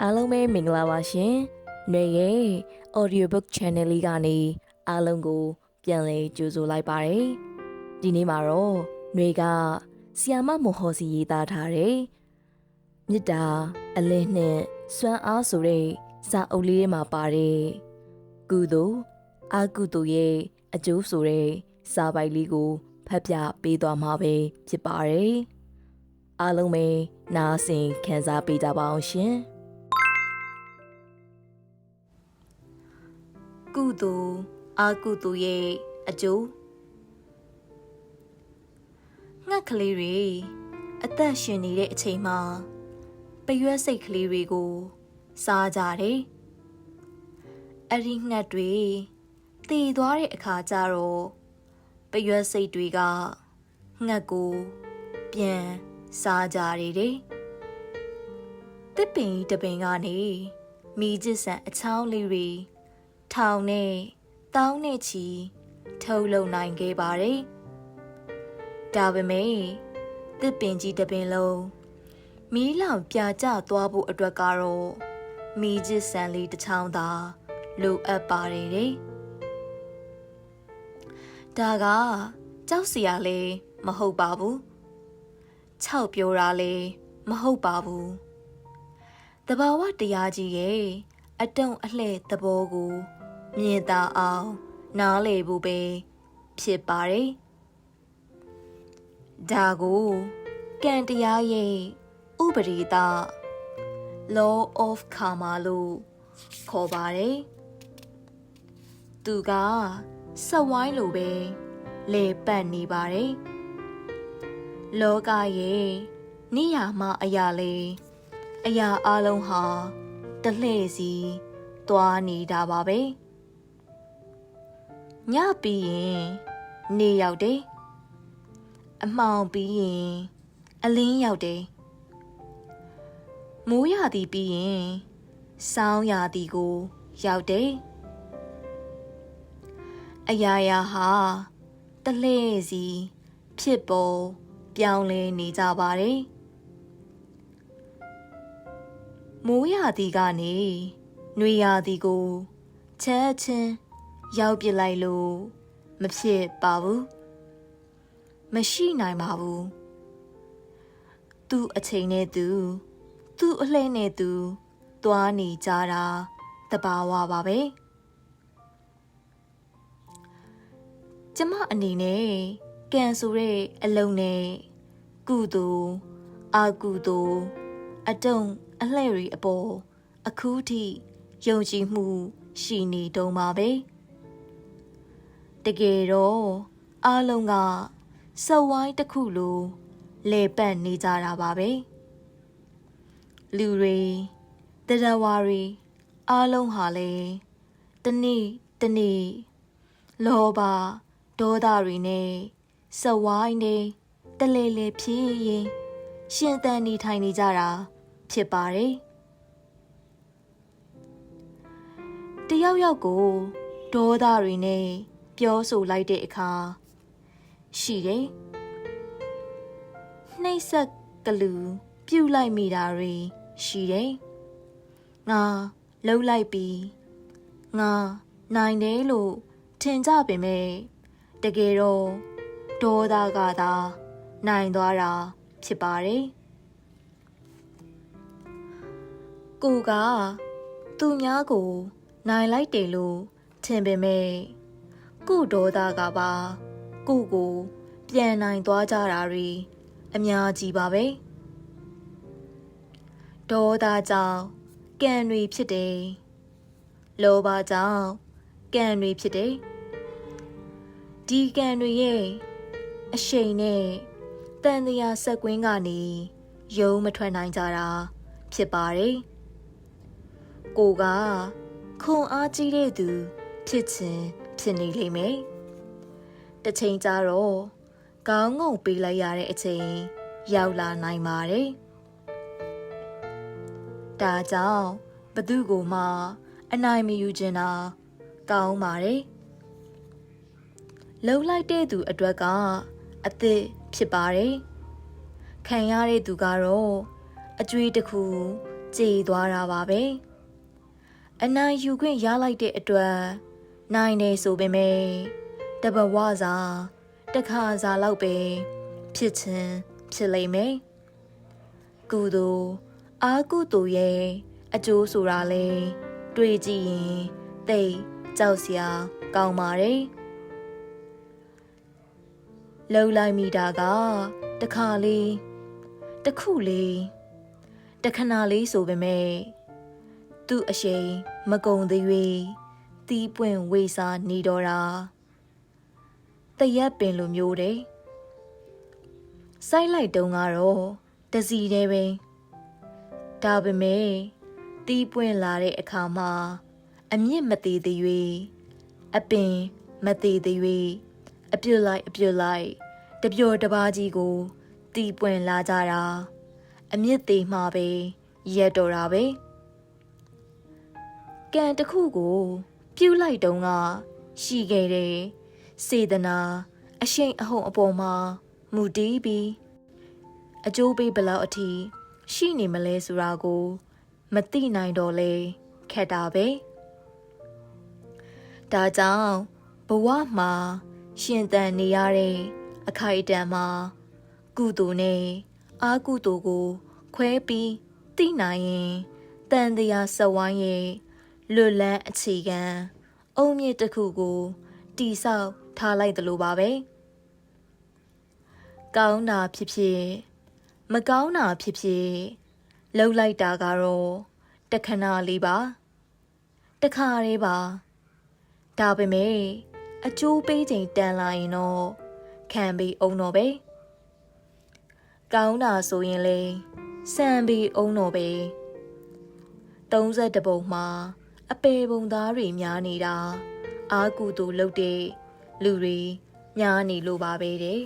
အားလုံးပဲမင်္ဂလာပါရှင်။ຫນွေရဲ့ Audiobook Channel လေးကနေအားလုံးကိုပြန်လည်ကြိုဆိုလိုက်ပါတယ်။ဒီနေ့မှာတော့ຫນွေကဆီယာမမဟောစီရေးသားထားတဲ့မြစ်တာအလင်းနဲ့စွမ်းအားဆိုတဲ့စာအုပ်လေးထဲမှာပါတဲ့ကုသိုလ်အကုသိုလ်ရဲ့အကျိုးဆိုတဲ့စာပိုက်လေးကိုဖတ်ပြပေးသွားမှာပဲဖြစ်ပါတယ်။အားလုံးပဲနားဆင်ခံစားပေးကြပါအောင်ရှင်။ကုသိုလ်အကုသိုလ်ရဲ့အကျိုးငှက်ကလေးတွေအသက်ရှင်နေတဲ့အချိန်မှာပရွက်စိတ်ကလေးတွေကိုစားကြတယ်။အဲ့ဒီငှက်တွေတည်သွားတဲ့အခါကျတော့ပရွက်စိတ်တွေကငှက်ကိုပြန်စားကြတယ်။တစ်ပင်တစ်ပင်ကနေမိကျစ်ဆန်အချောင်းလေးတွေထောင်နဲ့တောင်းနဲ့ချီထုတ်လုပ်နိုင်ခဲ့ပါတယ်။ဒါပေမဲ့တစ်ပင်ကြီးတစ်ပင်လုံးမီးလောင်ပြာကျသွားဖို့အတွက်ကတော့မီးကျစ်ဆန်လေးတစ်ချောင်းသာလိုအပ်ပါတယ်တဲ့။ဒါကကြောက်စရာလည်းမဟုတ်ပါဘူး။ခြောက်ပြောတာလည်းမဟုတ်ပါဘူး။တဘာဝတရားကြီးရဲ့အတုံးအလှဲ့သဘောကိုမြင်သာအောင်နားလည်ဖို့ပဲဖြစ်ပါတယ်။ဒါကိုကံတရားရဲ့ဥပဒေသ Law of Karma လို့ခေါ်ပါတယ်။သူကစက်ဝိုင်းလိုပဲလေပတ်နေပါတယ်။လောကရဲ့နိယာမအရာလေအရာအလုံးဟာတလှည့်စီသွားနေတာပါပဲ။ညပြီးရင်နေရောက်တယ်။အမှောင်ပြီးရင်အလင်းရောက်တယ်။မိုးရာသီပြီးရင်ဆောင်းရာသီကိုရောက်တယ်။အရာရာဟာတလှည့်စီဖြစ်ပေါ်ပြောင်းလဲနေကြပါတယ်။မိုးရာသီကနေနွေရာသီကိုချက်ချင်းရောက်ပြလိုက်လို့မဖြစ်ပါဘူးမရှိနိုင်ပါဘူးသူ့အချိန်နဲ့သူ့အလှည့်နဲ့သူသွားနေကြတာတဘာဝပါပဲကျမအနေနဲ့ကံဆိုတဲ့အလုံးနဲ့ကုသိုလ်အကုသိုလ်အတုံးအလှည့်တွေအပေါ်အခုထိယုံကြည်မှုရှိနေတုံးပါပဲတကယ်တော့အားလုံးကစက်ဝိုင်းတစ်ခုလိုလဲပတ်နေကြတာပါပဲလူတွေတရားဝါတွေအားလုံးဟာလေတနေ့လောဘဒေါသတွေနဲ့စက်ဝိုင်းတွေတလဲလဲဖြစ်ရင်ရှင်သန်နေထိုင်နေကြတာဖြစ်ပါတယ်တယောက်ယောက်ကိုဒေါသတွေနဲ့ပြောဆိုလိုက်တဲ့အခါရှိတယ်နှိမ့်ဆက်ကလူပြုတ်လိုက်မိတာတွေရှိတယ်ငါလှုပ်လိုက်ပြီးငါနိုင်တယ်လို့ထင်ကြပေမဲ့တကယ်တော့ဒေါသကသာနိုင်သွားတာဖြစ်ပါတယ်ကိုကသူများကိုနိုင်လိုက်တယ်လို့ထင်ပေမဲ့ကိုဒေါသကပါကိုကိုပြန်နိုင်သွားကြတာတွေအများကြီးပါပဲဒေါသကြောင့်ကံတွေဖြစ်တယ်လောဘကြောင့်ကံတွေဖြစ်တယ်ဒီကံတွေရဲ့အရှိန်နဲ့တန်တရားဆက်ကွင်းကနေယုံမထွက်နိုင်ကြတာဖြစ်ပါတယ်ကိုကခွန်အားကြီးတဲ့သူဖြစ်ခြင်းဖြစ်နေလိမ့်မယ်တစ်ချိန်ကျတော့ခေါင်းငုံပေးလိုက်ရတဲ့အချိန်ရောက်လာနိုင်ပါတယ်ဒါကြောင့်ဘသူကိုမှအနိုင်မယူချင်တာကောင်းပါတယ်လှုပ်လိုက်တဲ့သူအတွက်ကအသစ်ဖြစ်ပါတယ်ခံရတဲ့သူကတော့အကျွေးတစ်ခု ကြည်သွားတာပါပဲအနိုင်ယူခွင့်ရလိုက်တဲ့အတွက်နိုင်နေဆိုပေမဲ့တဘဝစာတခါစာလောက်ပဲဖြစ်ချင်းဖြစ်လိမ့်မယ်ကုသိုလ်အာကုသိုလ်ရဲ့အကျိုးဆိုတာလေတွေ့ကြည့်ရင်သိကြောက်စရာကောင်းပါတယ်လှုပ်လိုက်မိတာကတခါလေးတခုလေးတခဏလေးဆိုပေမဲ့သူ့အရှိန်မကုံသေး၍တီးပွင့်ဝေစားနေတော့တာတရက်ပင်လိုမျိုးတဲ့စိုက်လိုက်တုံးကတော့တစီတည်းပဲဒါပေမဲ့တီးပွင့်လာတဲ့အခါမှာအမြင့်မသေးသေး၍အပင်မသေးသေး၍အပြုတ်လိုက်တပျော်တပါးကြီးကိုတီးပွင့်လာကြတာအမြင့်သေးမှပဲရက်တော်တာပဲကံတစ်ခုကိုပြုတ်လိုက်တုံးကရှိခဲ့တဲ့စေတနာအရှိန်အဟုန်အပေါ်မှာမူတည်ပြီးအကျိုးပေးဘလောက်အထိရှိနေမလဲဆိုတာကိုမသိနိုင်တော့လေခက်တာပဲဒါကြောင့်ဘဝမှာရှင်သန်နေရတဲ့အခိုက်အတန့်မှာကုသိုလ်နဲ့အာကုသိုလ်ကိုခွဲပြီးသိနိုင်ရင်တန်တရားစဝိုင်းရဲ့လွတ်လန်းအခြေခံအုံမြင့်တစ်ခုကိုတိဆောက်ထားလိုက်သလိုပါပဲကောင်းတာဖြစ်ဖြစ်မကောင်းတာဖြစ်ဖြစ်လှုပ်လိုက်တာကတော့တခဏလေးပါတခါလေးပါဒါပေမဲ့အကျိုးပေးချိန်တန်လာရင်တော့ခံပြီးအောင်တော့ပဲကောင်းတာဆိုရင်လေစံပြီးအောင်တော့ပဲ32ပုံမှာအပေပုံသားတွေများနေတာအာကုသို့လုပ်တဲ့လူတွေများနေလို့ပါပဲတဲ့